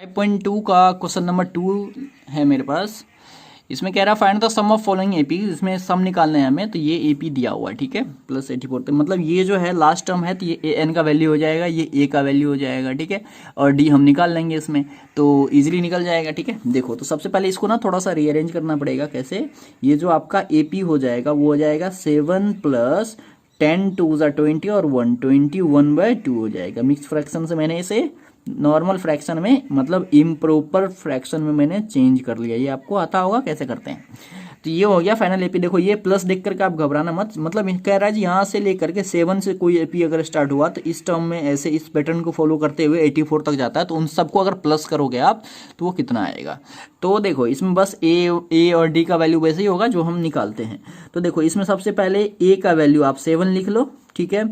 5.2 का question number 2 है मेरे पास। इसमें कह रहा है find the sum of following AP. इसमें सम निकालना है हमें, तो ये एपी दिया हुआ है, ठीक है, प्लस 84। तो मतलब ये जो है लास्ट टर्म है, तो ये ए एन का वैल्यू हो जाएगा, ये ए का वैल्यू हो जाएगा, ठीक है, और डी हम निकाल लेंगे इसमें, तो इजीली निकल जाएगा, ठीक है। देखो, तो सबसे पहले इसको ना थोड़ा सा रीअरेंज करना पड़ेगा। कैसे? ये जो आपका एपी हो जाएगा वो हो जाएगा 7 प्लस 10 2 ज़ा 20 और 121/2 हो जाएगा। मिक्स फ्रैक्शन से मैंने इसे नॉर्मल फ्रैक्शन में, मतलब इम्प्रॉपर फ्रैक्शन में मैंने चेंज कर लिया। ये आपको आता होगा कैसे करते हैं। तो ये हो गया फाइनल एपी। देखो, ये प्लस देख करके आप घबराना मत, मतलब कह रहा है जी यहाँ से लेकर के 7 से कोई एपी अगर स्टार्ट हुआ तो इस टर्म में ऐसे इस पैटर्न को फॉलो करते हुए 84 तक जाता है, तो उन सबको अगर प्लस करोगे आप तो वो कितना आएगा। तो देखो, इसमें बस ए और डी का वैल्यू वैसे ही होगा जो हम निकालते हैं। तो देखो, इसमें सबसे पहले ए का वैल्यू आप 7 लिख लो, ठीक है,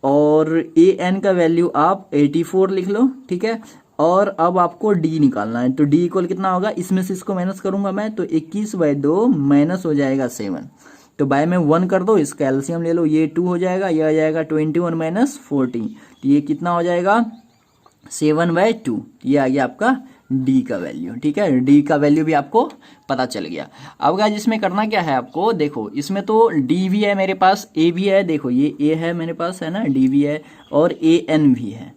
और ए एन का वैल्यू आप 84 लिख लो, ठीक है, और अब आपको डी निकालना है। तो डी इक्वल कितना होगा, इसमें से इसको माइनस करूंगा मैं, तो 21/2 माइनस हो जाएगा 7, तो बाय में 1 कर दो, इसका एलसीएम ले लो, ये 2 हो जाएगा, ये आ जाएगा 21 माइनस 14, तो ये कितना हो जाएगा 7/2। ये आ गया आपका डी का वैल्यू, ठीक है। डी का वैल्यू भी आपको पता चल गया। अब गाइस इसमें करना क्या है आपको, देखो इसमें तो डी भी है मेरे पास, ए भी है, देखो ये ए है मेरे पास, है ना, डी भी है और ए एन भी है,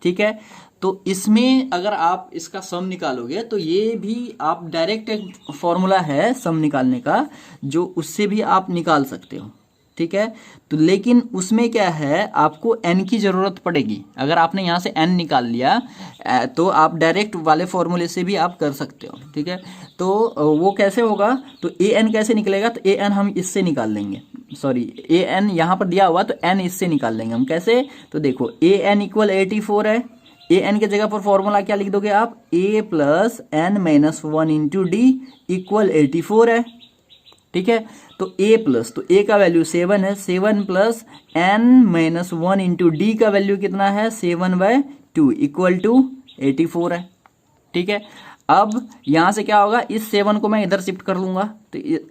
ठीक है। तो इसमें अगर आप इसका सम निकालोगे तो ये भी आप डायरेक्ट एक फॉर्मूला है सम निकालने का, जो उससे भी आप निकाल सकते हो, ठीक है। तो लेकिन उसमें क्या है, आपको n की जरूरत पड़ेगी। अगर आपने यहाँ से n निकाल लिया तो आप डायरेक्ट वाले फॉर्मूले से भी आप कर सकते हो, ठीक है। तो वो कैसे होगा, तो ए एन कैसे निकलेगा, तो ए एन हम इससे निकाल लेंगे, सॉरी ए एन यहाँ पर दिया हुआ तो n इससे निकाल लेंगे हम। कैसे, तो देखो ए एन इक्वल 84 है, ए एन के जगह पर फॉर्मूला क्या लिख दोगे आप, a plus n minus 1 into D equal 84 है, ठीक है। तो a प्लस, तो a का वैल्यू 7 है, 7 plus n minus 1 into d का वैल्यू कितना है 7/2 इक्वल टू 84 है, ठीक है। अब यहां से क्या होगा, इस 7 को मैं इधर शिफ्ट कर लूंगा,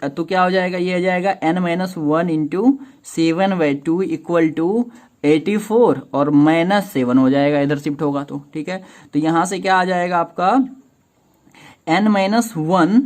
तो क्या हो जाएगा, ये आ जाएगा n minus 1 into 7/2 equal to 84 और माइनस 7 हो जाएगा, इधर शिफ्ट होगा तो, ठीक है। तो यहां से क्या आ जाएगा आपका n माइनस 1,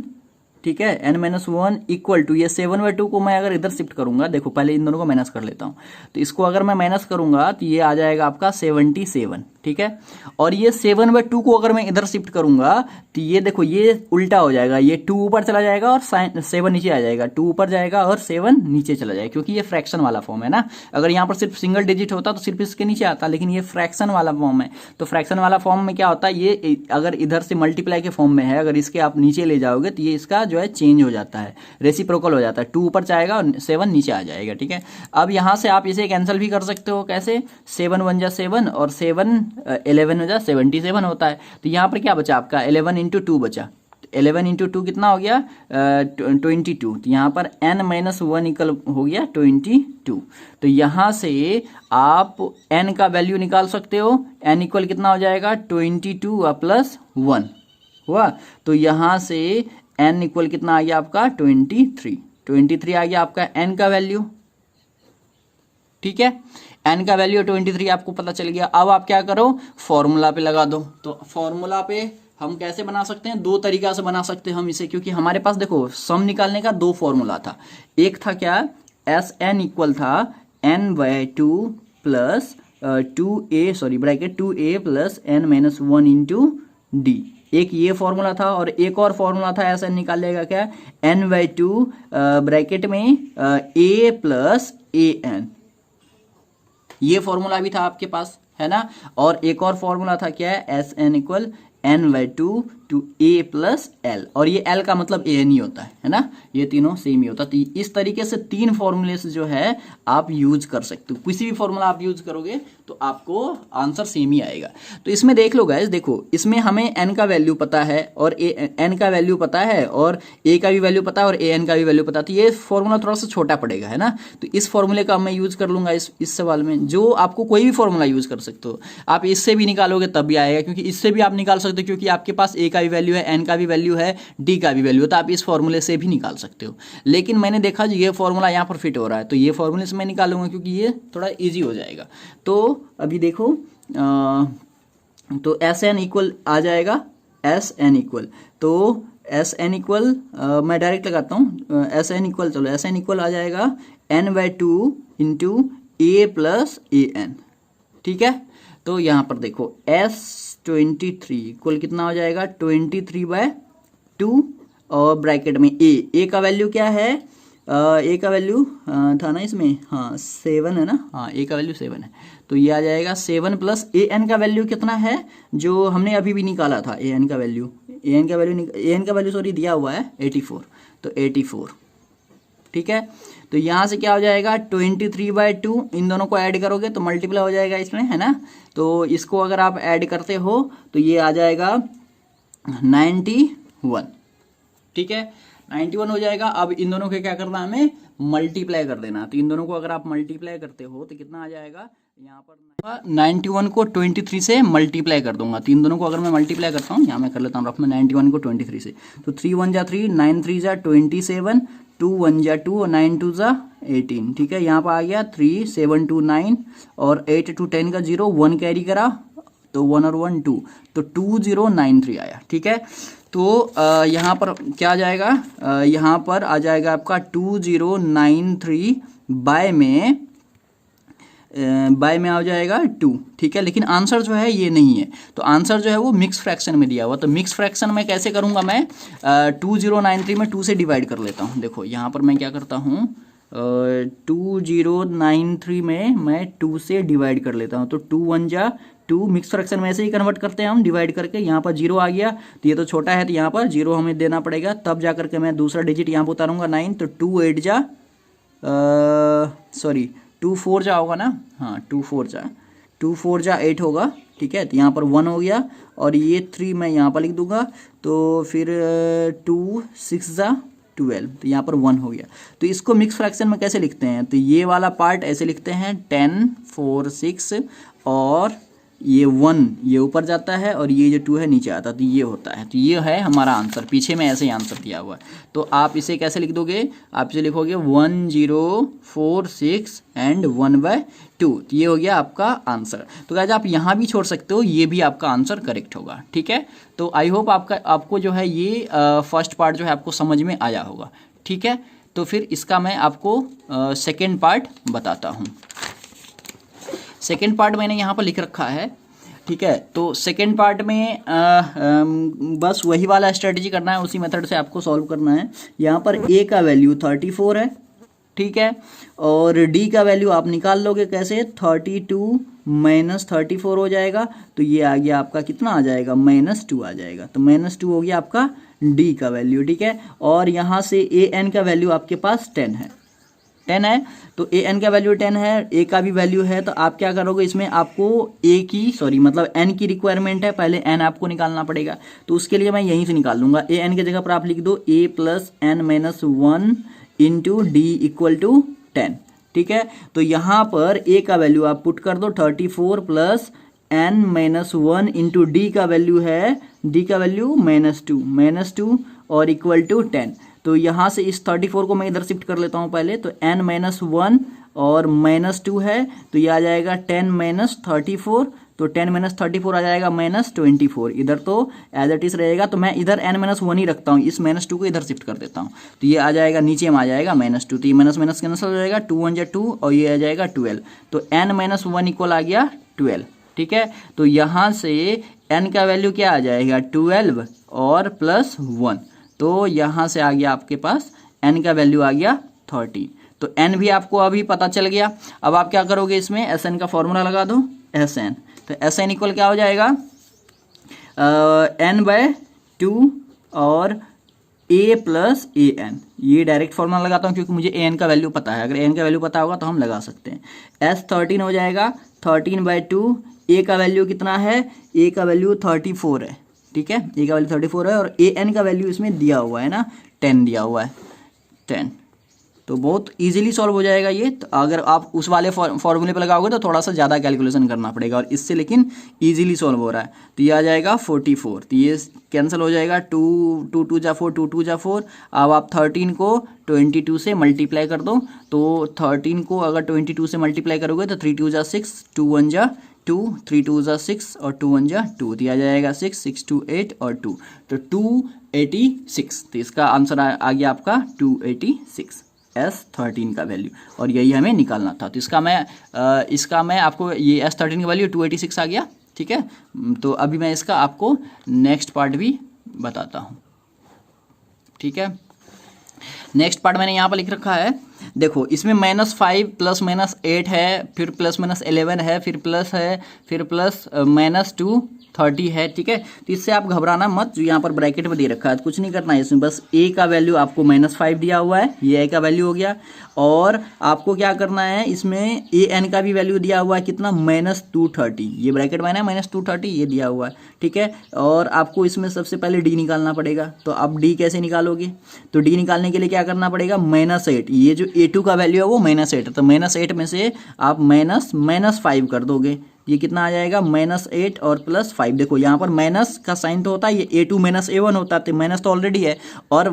ठीक है, n माइनस 1 इक्वल टू, ये 7/2 को मैं अगर इधर शिफ्ट करूंगा, देखो पहले इन दोनों को माइनस कर लेता हूं, तो इसको अगर मैं माइनस करूंगा तो ये आ जाएगा आपका 77, ठीक है। और ये 7/2 को अगर मैं इधर शिफ्ट करूंगा तो ये देखो ये उल्टा हो जाएगा, ये 2 ऊपर चला जाएगा और 7 नीचे आ जाएगा, 2 ऊपर जाएगा और 7 नीचे चला जाएगा, क्योंकि ये फ्रैक्शन वाला फॉर्म है ना। अगर यहाँ पर सिर्फ सिंगल डिजिट होता तो सिर्फ इसके नीचे आता, लेकिन ये फ्रैक्शन वाला फॉर्म है। तो फ्रैक्शन वाला फॉर्म में क्या होता है, ये अगर इधर से मल्टीप्लाई के फॉर्म में है, अगर इसके आप नीचे ले जाओगे तो ये इसका जो है चेंज हो जाता है, रेसिप्रोकल हो जाता है, 2 ऊपर जाएगा और 7 नीचे आ जाएगा, ठीक है। अब यहाँ से आप इसे कैंसिल भी कर सकते हो, कैसे, 7 1 जा 7 और 7 11 77 होता है। तो यहाँ पर क्या बचा आपका 11 इंटू 2 बचा, 11 इंटू 2 कितना हो गया 22। तो यहाँ पर n माइनस 1 इक्वल हो गया 22। तो यहाँ से आप n का वैल्यू निकाल सकते हो, n इक्वल कितना हो जाएगा 22 प्लस 1 हुआ। तो यहाँ से n इक्वल कितना आ गया आपका 23 आ गया आपका n का वैल्यू, ठीक है। n का वैल्यू 23 आपको पता चल गया। अब आप क्या करो, फॉर्मूला पे लगा दो। तो फॉर्मूला पे हम कैसे बना सकते हैं, दो तरीका से बना सकते हैं हम इसे, क्योंकि हमारे पास देखो सम निकालने का 2 फॉर्मूला था। एक था क्या, एस एन इक्वल था n/2 plus 2a bracket 2a plus n minus 1 into D, एक ये फॉर्मूला था। और एक और फॉर्मूला था एस एन निकालेगा क्या, n/2 ब्रैकेट में a प्लस ए एन, ये फॉर्मूला भी था आपके पास, है ना। और एक और फॉर्मूला था क्या है, S N equal n/2 to a plus L, और ये l का मतलब a नहीं होता है ना, ये तीनों सेम ही होता है। तो इस तरीके से 3 फॉर्मूले से जो है आप यूज कर सकते हो, किसी भी फॉर्मूला आप यूज करोगे तो आपको आंसर सेम ही आएगा। तो इसमें देख लो गाइस, देखो इसमें हमें n का वैल्यू पता है और n का वैल्यू पता है और a का भी वैल्यू पता है और an का भी वैल्यू पता है, तो ये फॉर्मूला थोड़ा सा छोटा पड़ेगा, है ना। तो इस फॉर्मूले का मैं यूज कर लूंगा इस सवाल में। जो आपको कोई भी फॉर्मूला यूज कर सकते हो, आप इससे भी निकालोगे तब भी आएगा, क्योंकि इससे भी आप निकाल सकते हो, क्योंकि आपके पास a का भी वैल्यू है, n का भी वैल्यू है, d का भी वैल्यू है, तो आप इस फॉर्मूले से भी निकाल सकते हो। लेकिन मैंने देखा जी ये फॉर्मूला यहाँ पर फिट हो रहा है, तो ये फॉर्मूले से मैं निकालूंगा क्योंकि ये थोड़ा इजी हो जाएगा। तो अभी देखो तो एस एन इक्वल आ जाएगा एस एन इक्वल, तो एस एन इक्वल मैं डायरेक्ट लगाता हूँ, एस एन इक्वल, चलो एस एन इक्वल आ जाएगा n/2 into A plus A N, ठीक है। तो यहाँ पर देखो S23 इक्वल कितना हो जाएगा 23/2 और ब्रैकेट में ए का वैल्यू क्या है, ए का वैल्यू था ना इसमें, हाँ 7 है ना, हाँ ए का वैल्यू 7 है, तो ये आ जाएगा 7 प्लस ए एन का वैल्यू कितना है जो हमने अभी भी निकाला था, ए एन का वैल्यू सॉरी दिया हुआ है 84, तो 84, ठीक है। तो यहाँ से क्या हो जाएगा 23/2, इन दोनों को ऐड करोगे तो मल्टीप्लाई हो जाएगा इसमें, है ना। तो इसको अगर आप ऐड करते हो तो ये आ जाएगा 91, ठीक है, 91 हो जाएगा। अब इन दोनों को क्या करना है, हमें मल्टीप्लाई कर देना। तो इन दोनों को अगर आप मल्टीप्लाई करते हो तो कितना आ जाएगा, यहाँ पर 91 को 23 से मल्टीप्लाई कर दूंगा। तो इन दोनों को अगर मैं मल्टीप्लाई करता हूँ, यहाँ मैं कर लेता हूँ रफ में 91 को 23 से, तो 3 1 जा 3, 9 3 जा 27, 2 1 जा 2 और 9 2 जा 18, ठीक है। यहाँ पर आ गया 3 7 2 9 और 8 2 10 का 0, 1 कैरी करा तो 1 और 1 2, तो 2093 आया, ठीक है। तो यहाँ पर क्या आ जाएगा, यहाँ पर आ जाएगा आपका 2093 बाय में आ जाएगा 2, ठीक है। लेकिन आंसर जो है ये नहीं है, तो आंसर जो है वो मिक्स फ्रैक्शन में दिया हुआ। तो मिक्स फ्रैक्शन में कैसे करूँगा मैं, 2093 में 2 से डिवाइड कर लेता हूँ। देखो यहाँ पर मैं क्या करता हूँ, 2093 में मैं 2 से डिवाइड कर लेता हूँ, तो 2 1 जा 2, मिक्स फ्रैक्शन में ऐसे ही कन्वर्ट करते हैं हम डिवाइड करके। यहाँ पर 0 आ गया तो ये तो छोटा है, तो यहाँ पर 0 हमें देना पड़ेगा, तब जा करके मैं दूसरा डिजिट यहाँ पर उतारूंगा 9, तो 2 8 जा 2 4 जा होगा ना, हाँ 2 4 जा 8 होगा, ठीक है। तो यहाँ पर 1 हो गया और ये 3 मैं यहाँ पर लिख दूंगा, तो फिर 2 6 जा 12, तो यहाँ पर 1 हो गया। तो इसको मिक्स फ्रैक्शन में कैसे लिखते हैं, तो ये वाला पार्ट ऐसे लिखते हैं 10 4 6 और ये 1 ये ऊपर जाता है और ये जो 2 है नीचे आता है, तो ये होता है। तो ये है हमारा आंसर, पीछे में ऐसे ही आंसर दिया हुआ है। तो आप इसे कैसे लिख दोगे, आप इसे लिखोगे 1046 एंड 1/2, तो ये हो गया आपका आंसर। तो गाइस आप यहाँ भी छोड़ सकते हो, ये भी आपका आंसर करेक्ट होगा, ठीक है। तो आई होप आपको जो है ये फर्स्ट पार्ट जो है आपको समझ में आया होगा, ठीक है। तो फिर इसका मैं आपको सेकेंड पार्ट बताता हूँ। सेकेंड पार्ट मैंने यहाँ पर लिख रखा है, ठीक है। तो सेकेंड पार्ट में बस वही वाला स्ट्रेटजी करना है, उसी मेथड से आपको सॉल्व करना है। यहाँ पर a का वैल्यू 34 है, ठीक है, और d का वैल्यू आप निकाल लोगे कैसे, 32 माइनस 34 हो जाएगा, तो ये आ गया आपका कितना आ जाएगा -2 आ जाएगा। तो -2 हो गया आपका d का वैल्यू, ठीक है। और यहाँ से an का वैल्यू आपके पास 10 है, तो an का वैल्यू 10 है, a का भी वैल्यू है। तो आप क्या करोगे, इसमें आपको n की रिक्वायरमेंट है, पहले n आपको निकालना पड़ेगा। तो उसके लिए मैं यहीं से निकाल लूंगा, an की जगह पर आप लिख दो a plus n minus 1 into D equal to 10, ठीक है। तो यहाँ पर a का वैल्यू आप पुट कर दो 34 plus n minus 1 into d का वैल्यू है, d का वैल्यू -2 और इक्वल टू 10। तो यहाँ से इस 34 को मैं इधर शिफ्ट कर लेता हूँ पहले, तो n माइनस 1 और -2 है, तो ये आ जाएगा 10 माइनस 34, तो 10 माइनस 34 आ जाएगा -24। इधर तो एज इट इज रहेगा, तो मैं इधर n माइनस 1 ही रखता हूँ, इस -2 को इधर शिफ्ट कर देता हूँ। तो ये आ जाएगा नीचे में आ जाएगा -2, तो ये माइनस माइनस कैंसिल हो जाएगा, 2 1 जा 2 और ये आ जाएगा 12। तो n माइनस 1 इक्वल आ गया 12, ठीक है। तो यहाँ से n का वैल्यू क्या आ जाएगा 12 और प्लस 1, तो यहाँ से आ गया आपके पास n का वैल्यू आ गया 30। तो n भी आपको अभी पता चल गया। अब आप क्या करोगे, इसमें Sn का फॉर्मूला लगा दो, Sn, तो Sn इक्वल क्या हो जाएगा n/2 और a प्लस an। ये डायरेक्ट फॉर्मूला लगाता हूँ क्योंकि मुझे an का वैल्यू पता है, अगर an का वैल्यू पता होगा तो हम लगा सकते हैं। S13 हो जाएगा 13/2, a का वैल्यू कितना है, a का वैल्यू 34 है, ठीक है, a का वैल्यू 34 है और an का वैल्यू इसमें दिया हुआ है ना, 10 दिया हुआ है, 10। तो बहुत इजीली सॉल्व हो जाएगा ये। तो अगर आप उस वाले फॉर्मूले पे लगाओगे तो थोड़ा सा ज़्यादा कैलकुलेशन करना पड़ेगा, और इससे लेकिन इजीली सॉल्व हो रहा है। तो ये आ जाएगा 44, तो ये कैंसिल हो जाएगा, 2 2 जा 4, 2 2 जा 4। अब आप 13 को 22 से मल्टीप्लाई कर दो, तो 13 को अगर 22 से मल्टीप्लाई करोगे तो 3 2 जा 6, 2 1 जा 2, 3 2 ज़ा 6 और 2 1 ज़ा 2, दिया जाएगा 6, 6 2 8 और 2, तो 286। तो इसका आंसर आ गया आपका 286, S13 का वैल्यू, और यही हमें निकालना था। तो इसका मैं आपको ये S13 का वैल्यू 286 आ गया, ठीक है। तो अभी मैं इसका आपको नेक्स्ट पार्ट भी बताता हूँ, ठीक है। नेक्स्ट पार्ट मैंने यहाँ पर लिख रखा है, देखो इसमें -5 प्लस -8 है, फिर प्लस -11 है, फिर प्लस है, फिर प्लस -2 30 है, ठीक है। तो इससे आप घबराना मत, जो यहाँ पर ब्रैकेट में दे रखा है तो कुछ नहीं करना है इसमें, बस a का वैल्यू आपको -5 दिया हुआ है, ये a का वैल्यू हो गया, और आपको क्या करना है इसमें an का भी वैल्यू दिया हुआ है, कितना -230, ये ब्रैकेट में है -230 ये दिया हुआ है, ठीक है। और आपको इसमें सबसे पहले d निकालना पड़ेगा, तो आप d कैसे निकालोगे, तो d निकालने के लिए क्या करना पड़ेगा, -8, ये जो a2 का वैल्यू है वो -8, तो -8 में से आप -5 कर दोगे, ये कितना आ जाएगा -8 और +5। देखो यहाँ पर माइनस का साइन तो होता है, ये a2 -a1 होता है, तो माइनस तो ऑलरेडी है, और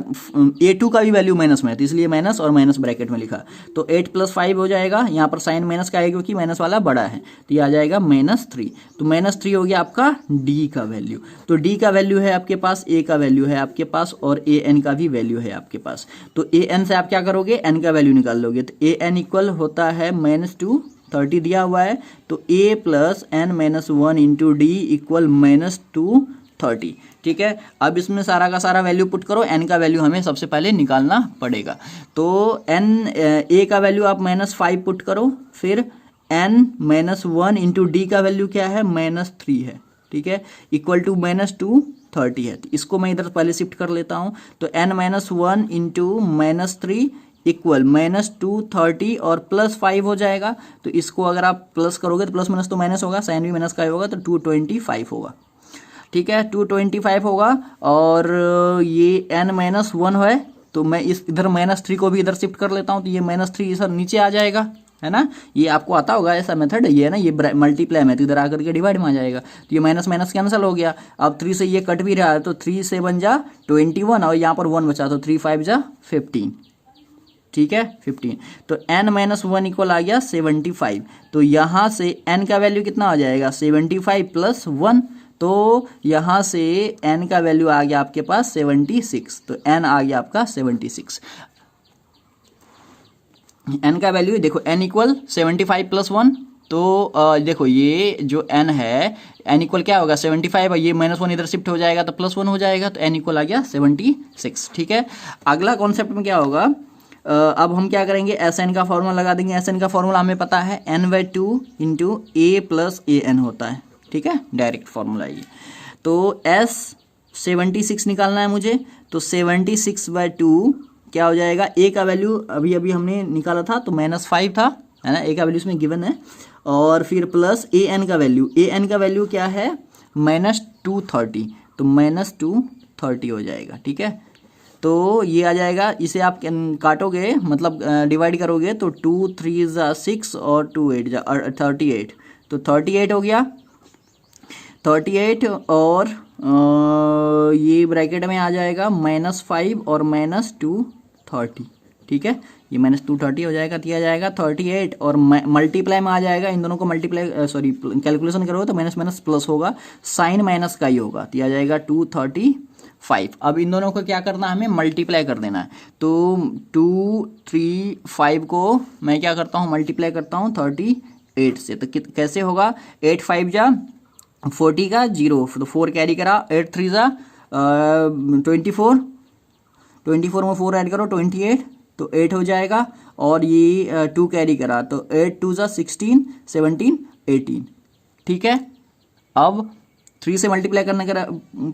a2 का भी वैल्यू माइनस में है, तो इसलिए माइनस और माइनस ब्रैकेट में लिखा। तो 8 + 5 हो जाएगा, यहाँ पर साइन माइनस का आएगा क्योंकि माइनस वाला बड़ा है, तो ये आ जाएगा -3। तो -3 हो गया आपका d का वैल्यू। तो d का वैल्यू है आपके पास, a का वैल्यू है आपके पास, और an का भी वैल्यू है आपके पास। तो an से आप क्या करोगे, n का वैल्यू निकाल लोगे, तो an इक्वल होता है -230 दिया हुआ है, तो a + n - 1 × d इक्वल -230, ठीक है। अब इसमें सारा का सारा वैल्यू पुट करो, n का वैल्यू हमें सबसे पहले निकालना पड़ेगा। तो a का वैल्यू आप -5 पुट करो, फिर n - 1 × d का वैल्यू क्या है, -3 है, ठीक है, इक्वल टू -230 है। तो इसको मैं इधर पहले शिफ्ट कर लेता हूँ, तो n - 1 × -3 इक्वल -230 और +5 हो जाएगा। तो इसको अगर आप प्लस करोगे तो प्लस माइनस तो माइनस होगा, साइन भी माइनस का ही होगा, तो 225 होगा, ठीक है, 225 होगा। और ये n - 1 है, तो मैं इस इधर -3 को भी इधर शिफ्ट कर लेता हूँ, तो ये -3 सर नीचे आ जाएगा, है ना, ये आपको आता होगा ऐसा मेथड, ये है ना, ये मल्टीप्लाई में, तो इधर आकर के डिवाइड में आ जाएगा, तो ये माइनस माइनस कैंसिल हो गया। अब 3 से ये कट भी रहा है, तो 3 से बन जा 21, और यहाँ पर 1 बचा, तो 3 5 जा 15, ठीक है, 15। तो n - 1 इक्वल आ गया 75। तो यहाँ से n का वैल्यू कितना आ जाएगा, 75 + 1, तो यहाँ से n का वैल्यू आ गया आपके पास 76। तो n आ गया आपका 76। n का वैल्यू देखो, n इक्वल 75 + 1, तो देखो ये जो n है, n इक्वल क्या होगा 75, और ये -1 इधर शिफ्ट हो जाएगा तो +1 हो जाएगा, तो n इक्वल आ गया 76, ठीक है। अगला कॉन्सेप्ट में क्या होगा, अब हम क्या करेंगे, SN का फॉर्मूला लगा देंगे। SN का फॉर्मूला हमें पता है, n/2 × a + an होता है, ठीक है, डायरेक्ट फॉर्मूला ये। तो S76 निकालना है मुझे, तो 76/2 क्या हो जाएगा, a का वैल्यू अभी अभी हमने निकाला था, तो -5 था, है ना, a का वैल्यू इसमें गिवन है, और फिर प्लस an का वैल्यू, an का वैल्यू क्या है -230, तो -230 हो जाएगा, ठीक है। तो ये आ जाएगा, इसे आप काटोगे मतलब डिवाइड करोगे, तो 2 3 ज़ा 6 और 2 8 ज़ा 38, तो 38 हो गया, 38, और ये ब्रैकेट में आ जाएगा -5 और -230, ठीक है, ये -230 हो जाएगा, दिया जाएगा 38, और मल्टीप्लाई में आ जाएगा, इन दोनों को मल्टीप्लाई सॉरी कैलकुलेशन करोगे तो माइनस माइनस प्लस होगा, साइन माइनस का ही होगा, दिया जाएगा 235। अब इन दोनों को क्या करना है, हमें मल्टीप्लाई कर देना है। तो 2 3 5 को मैं क्या करता हूँ, मल्टीप्लाई करता हूँ 38 से, तो कैसे होगा, 8 5 जा 40 का 0, तो 4 कैरी करा, 8 3 जा 24, 24 में 4 ऐड करो 28, तो 8 हो जाएगा, और ये 2 कैरी करा, तो 8 2 जा 16 17 18, ठीक है। अब 3 से मल्टीप्लाई करने का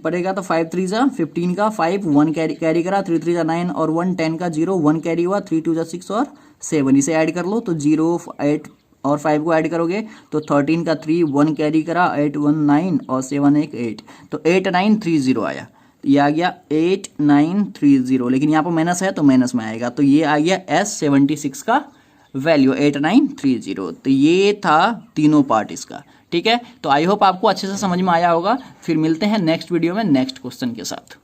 पड़ेगा, तो 5 3 जा 15 का 5, 1 कैरी करा, 3 3 जा 9 और 1 10 का 0, 1 कैरी हुआ, 3 2 जा 6 और 7, इसे ऐड कर लो, तो 0 8 और 5 को ऐड करोगे तो 13 का 3, 1 कैरी करा, 8 1 9 और 7 1 8, तो 8930 आया, ये आ गया 8930, लेकिन यहाँ पर माइनस है तो माइनस में आएगा, तो ये आ गया S76 का वैल्यू 8930। तो ये था तीनों पार्ट इसका, ठीक है। तो आई होप आपको अच्छे से समझ में आया होगा। फिर मिलते हैं नेक्स्ट वीडियो में नेक्स्ट क्वेश्चन के साथ।